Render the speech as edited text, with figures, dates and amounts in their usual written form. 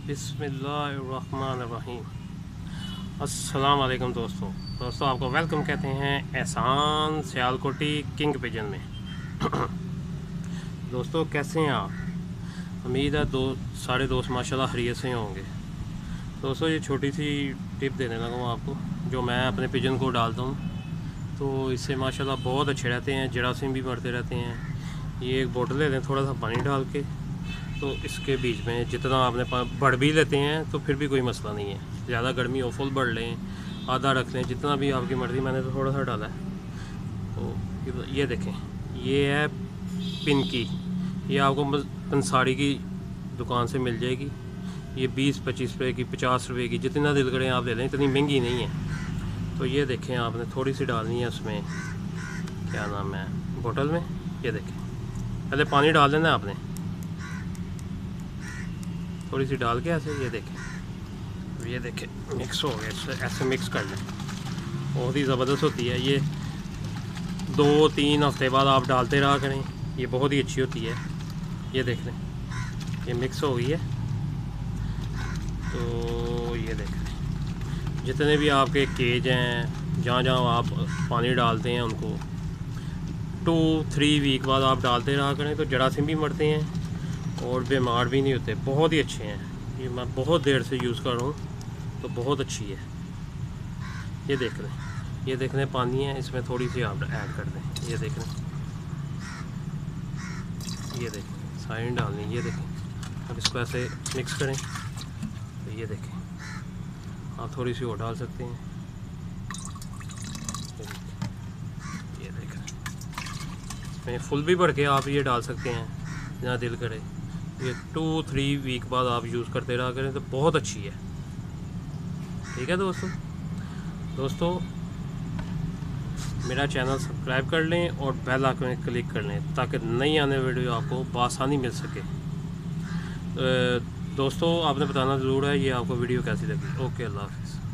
बिस्मिल्लाहिर्रहमानिर्रहीम। अस्सलाम वालेकुम दोस्तों आपको वेलकम कहते हैं एहसान सियालकोटी किंग पिजन में। दोस्तों कैसे हैं आप? उम्मीद है सारे दोस्त माशाल्लाह खैरियत से होंगे। दोस्तों ये छोटी सी टिप देने लगा हूँ आपको, जो मैं अपने पिजन को डालता हूँ तो इससे माशाल्लाह बहुत अच्छे रहते हैं, जरासीम भी मरते रहते हैं। ये एक बोतल लेते हैं, थोड़ा सा पानी डाल के, तो इसके बीच में जितना आपने बढ़ भी लेते हैं तो फिर भी कोई मसला नहीं है। ज़्यादा गर्मी हो फुल बढ़ लें, आधा रख लें, जितना भी आपकी मर्ज़ी। मैंने तो थोड़ा सा डाला है। तो ये देखें, ये है पिनकी, ये आपको पंसारी की दुकान से मिल जाएगी। ये 20-25 रुपये की, 50 रुपये की, जितना दिल करें आप ले लें, इतनी महंगी नहीं है। तो ये देखें, आपने थोड़ी सी डालनी है उसमें, क्या नाम है, बोतल में। ये देखें, पहले पानी डाल देना है आपने, थोड़ी सी डाल के ऐसे। ये देखें मिक्स हो गया। ऐसे मिक्स कर लें, बहुत ही ज़बरदस्त होती है ये। 2-3 हफ्ते बाद आप डालते रहा करें, ये बहुत ही अच्छी होती है। ये देख लें, ये मिक्स हो गई है। तो ये देख लें, जितने भी आपके केज हैं, जहाँ जहाँ आप पानी डालते हैं, उनको 2-3 वीक बाद आप डालते रहा करें, तो जरासीम भी मरते हैं और बीमार भी नहीं होते। बहुत ही अच्छे हैं ये, मैं बहुत देर से यूज़ कर रहा हूँ, तो बहुत अच्छी है। ये देख लें पानी है, इसमें थोड़ी सी आप ऐड कर दें। ये देख लें, साइन डालनी। ये देखें, अब इसको ऐसे मिक्स करें। तो ये देखें, आप थोड़ी सी और डाल सकते हैं। ये देखें, इसमें फुल भी भर के आप ये डाल सकते हैं, जहाँ दिल करे। ये 2-3 वीक बाद आप यूज़ करते रहा करें, तो बहुत अच्छी है। ठीक है दोस्तों मेरा चैनल सब्सक्राइब कर लें और बेल आइकन क्लिक कर लें, ताकि नई आने वीडियो आपको बआसानी मिल सके। दोस्तों आपने बताना ज़रूर है ये आपको वीडियो कैसी लगी। ओके, अल्लाह हाफ़िज़।